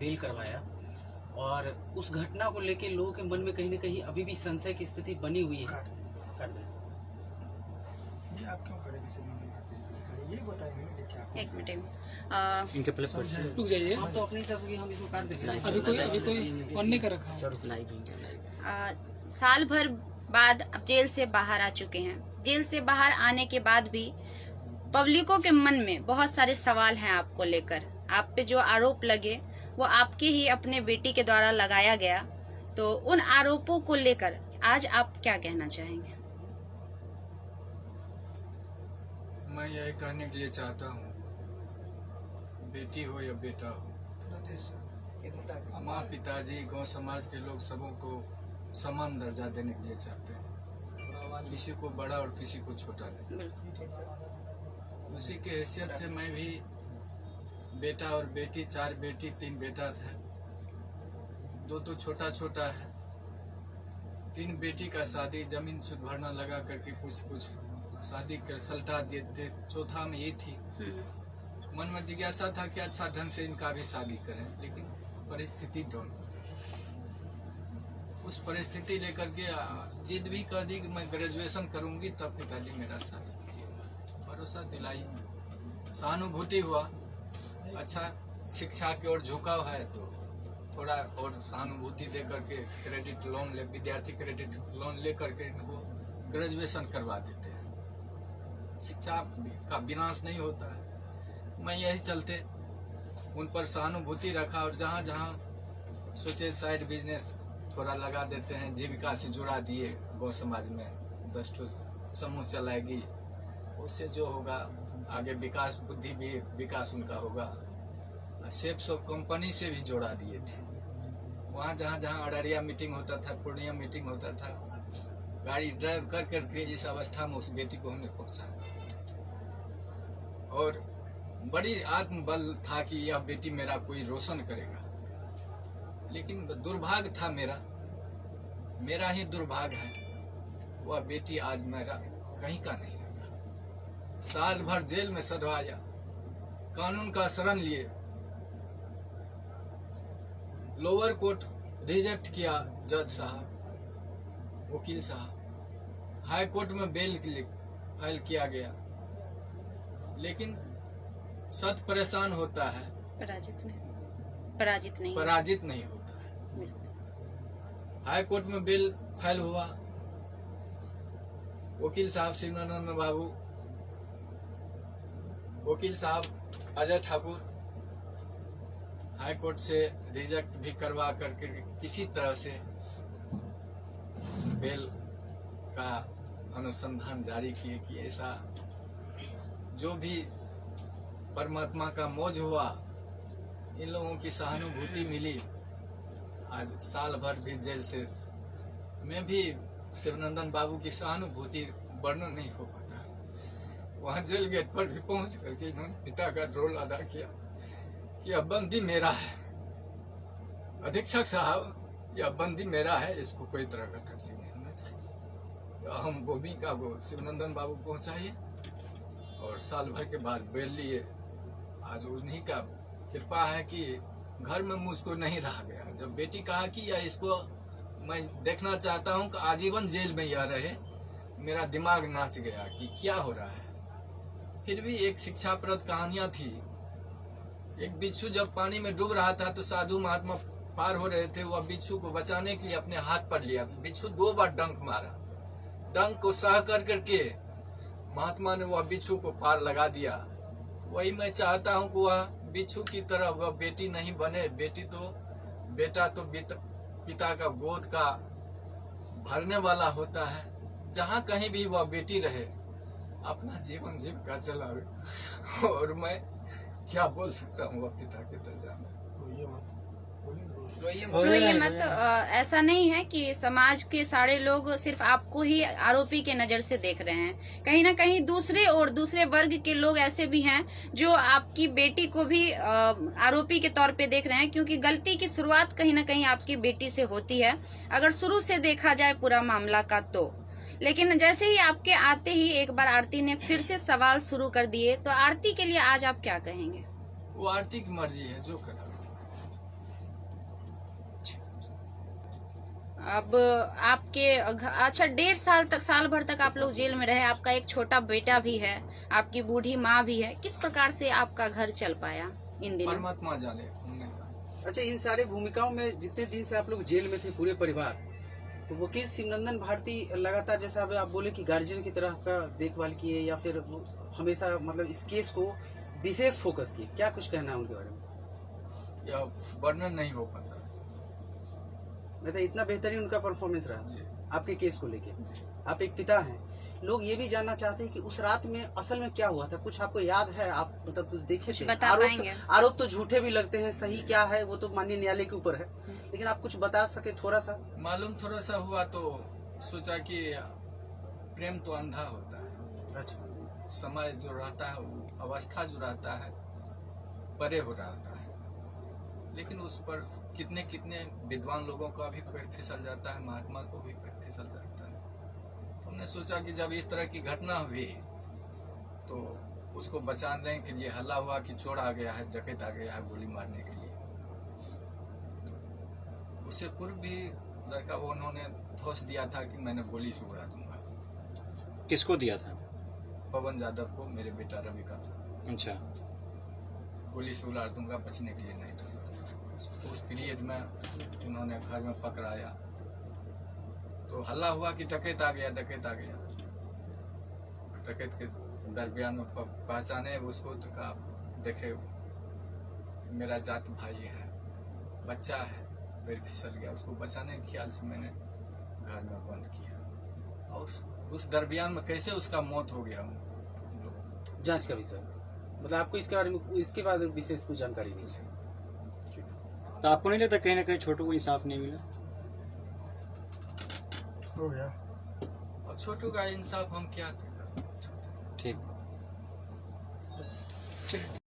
Bell करवाया, और उस घटना को लेके लोगों के मन में कहीं ना कहीं अभी भी संशय की स्थिति बनी हुई है। कर दें। ये आप क्यों करें किसी भी ये बताएंगे ना क्या? एक मिनट इनके पहले रुक जाइए, हम तो अपने हिसाब से हम इसमें काट देंगे। अभी कोई ऑन नहीं कर रखा है। साल भर बाद अब जेल से बाहर आ चुके हैं। जेल से बाहर आने के बाद भी पब्लिकों के मन में बहुत सारे सवाल हैं आपको लेकर। आप पे जो आरोप लगे वो आपके ही अपने बेटी के द्वारा लगाया गया, तो उन आरोपों को लेकर आज आप क्या कहना चाहेंगे? मैं यही कहने के लिए चाहता हूँ, बेटी हो या बेटा हो, माँ पिताजी गांव समाज के लोग सबों को समान दर्जा देने के लिए चाहते हैं, किसी को बड़ा और किसी को छोटा दे। उसी के हैसियत से मैं भी बेटा और बेटी, 4 बेटी 3 बेटा था, 2 तो छोटा छोटा है। 3 बेटी का शादी जमीन सुध भरना लगा करके कुछ शादी कर सलटा देते। चौथा में ये थी, मन में जिज्ञासा था कि अच्छा ढंग से इनका भी शादी करें, लेकिन परिस्थिति डाउन हो गई। उस परिस्थिति लेकर के जिद भी कर दी कि मैं ग्रेजुएशन करूंगी तब पिताजी मेरा शादी कीजिएगा। भरोसा दिलाई, सहानुभूति हुआ, अच्छा शिक्षा की ओर झुकाव है तो थोड़ा और सहानुभूति दे करके क्रेडिट लोन विद्यार्थी क्रेडिट लोन ले करके इनको ग्रेजुएशन करवा देते हैं। शिक्षा का विनाश नहीं होता है। मैं यही चलते उन पर सहानुभूति रखा, और जहाँ जहाँ सोचे साइड बिजनेस थोड़ा लगा देते हैं, जीविका से जुड़ा दिए। गौ समाज में 10 ठो समूह चलाएगी, उससे जो होगा आगे विकास, बुद्धि भी विकास उनका होगा। सेप्स ऑफ कंपनी से भी जोड़ा दिए थे। वहाँ जहाँ जहाँ अररिया मीटिंग होता था, पूर्णिया मीटिंग होता था, गाड़ी ड्राइव कर करके इस अवस्था में उस बेटी को हमने पहुँचा, और बड़ी आत्मबल था कि यह बेटी मेरा कोई रोशन करेगा। लेकिन दुर्भाग्य था मेरा ही दुर्भाग्य है, वह बेटी आज मेरा कहीं का नहीं रहा। साल भर जेल में सधवाया, कानून का शरण लिए, लोअर कोर्ट रिजेक्ट किया जज साहब, वकील साहब, हाई कोर्ट में बेल फाइल किया गया, लेकिन सत परेशान होता है, पराजित नहीं होता है। हाई कोर्ट में बेल फाइल हुआ, वकील साहब शिवानंद बाबू, वकील साहब अजय ठाकुर हाई कोर्ट से रिजेक्ट भी करवा करके किसी तरह से बेल का अनुसंधान जारी किए कि ऐसा जो भी परमात्मा का मौज हुआ, इन लोगों की सहानुभूति मिली। आज साल भर भी जेल से में भी शिवनंदन बाबू की सहानुभूति वर्णन नहीं हो पाता। वहाँ जेल गेट पर भी पहुंच करके इन्होंने पिता का रोल अदा किया कि अब बंदी मेरा है, अधीक्षक साहब यह बंदी मेरा है, इसको कोई तरह का तकलीफ नहीं होना चाहिए। हम भूमिका को शिवनंदन बाबू पहुंचाइए, और साल भर के बाद बेल लिए। आज उन्हीं का कृपा है कि घर में मुझको नहीं रहा गया। जब बेटी कहा कि यार इसको मैं देखना चाहता हूं कि आजीवन जेल में यह रहे, मेरा दिमाग नाच गया कि क्या हो रहा है। फिर भी एक शिक्षाप्रद कहानियां थी। एक बिच्छू जब पानी में डूब रहा था तो साधु महात्मा पार हो रहे थे, वह बिच्छू को बचाने के लिए अपने हाथ पर लिया। बिच्छू 2 बार डंक मारा, डंक को सह कर करके महात्मा ने वह बिच्छू को पार लगा दिया। वही मैं चाहता हूं कि वह बिच्छू की तरह वह बेटी नहीं बने। बेटा तो पिता का गोद का भरने वाला होता है। जहाँ कहीं भी वह बेटी रहे, अपना जीवन जीविका चलावे। और मैं क्या बोल सकता हूँ वह पिता के दर्जा में। रोइए मत। ऐसा नहीं है कि समाज के सारे लोग सिर्फ आपको ही आरोपी के नजर से देख रहे हैं। कहीं ना कहीं दूसरे वर्ग के लोग ऐसे भी हैं जो आपकी बेटी को भी आरोपी के तौर पे देख रहे हैं, क्योंकि गलती की शुरुआत कहीं ना कहीं आपकी बेटी से होती है, अगर शुरू से देखा जाए पूरा मामला का तो। लेकिन जैसे ही आपके आते ही एक बार आरती ने फिर से सवाल शुरू कर दिए, तो आरती के लिए आज आप क्या कहेंगे? वो आरती की मर्जी है, जो करा। अब आपके अच्छा 1.5 साल तक, साल भर तक आप लोग जेल में रहे, आपका एक छोटा बेटा भी है, आपकी बूढ़ी माँ भी है, किस प्रकार से आपका घर चल पाया इन दिनों? परमात्मा जाने, हमने जाने। अच्छा, इन सारे भूमिकाओं में जितने दिन से आप लोग जेल में थे पूरे परिवार, तो वकील शिवनंदन भारती लगातार, जैसा आप बोले कि गार्जियन की तरह आपका देखभाल किए या फिर हमेशा मतलब इस केस को विशेष फोकस किए, क्या कुछ कहना है उनके बारे में? यह वर्णन नहीं हो पाता। मतलब इतना बेहतरीन उनका परफॉर्मेंस रहा जी। आपके केस को लेके। आप एक पिता हैं, लोग ये भी जानना चाहते हैं कि उस रात में असल में क्या हुआ था, कुछ आपको याद है? आप मतलब कुछ देखे थे? बता पाएंगे? आरोप तो झूठे भी लगते हैं, सही क्या है वो तो माननीय न्यायालय के ऊपर है, लेकिन आप कुछ बता सके थोड़ा सा? मालूम थोड़ा सा हुआ तो सोचा कि प्रेम तो अंधा होता है। अच्छा, समय जो रहता है, वो अवस्था जो रहता है, परे हो रहता है, लेकिन उस पर कितने कितने विद्वान लोगों का भी पैर फिसल जाता है, महात्मा को भी पैर फिसल जाता है। हमने सोचा कि जब इस तरह की घटना हुई तो उसको बचाने के लिए हल्ला हुआ कि चोर आ गया है, डकैत आ गया है गोली मारने के लिए। उससे पूर्व भी लड़का वो उन्होंने धोस दिया था कि मैंने गोली से उड़ा दूंगा। किसको दिया था? पवन यादव को, मेरे बेटा रवि का। अच्छा, गोली से उड़ा दूंगा, बचने के लिए नहीं था। उस पीरियड में उन्होंने घर में पकड़ाया तो हल्ला हुआ कि डकैत आ गया, डकैत आ गया। डकैत के दरमियान में पहचाने उसको तो कहा, देखे मेरा जात भाई है, बच्चा है, पैर फिसल गया। उसको बचाने के ख्याल से मैंने घर में बंद किया, और उस दरमियान में कैसे उसका मौत हो गया जांच का विषय, मतलब आपको इसके बारे में इसके बाद विशेष कुछ जानकारी नहीं? तो आपको नहीं लगता कहीं ना कहीं छोटू को इंसाफ नहीं मिला? हो गया। और छोटू का इंसाफ हम क्या थे? ठीक।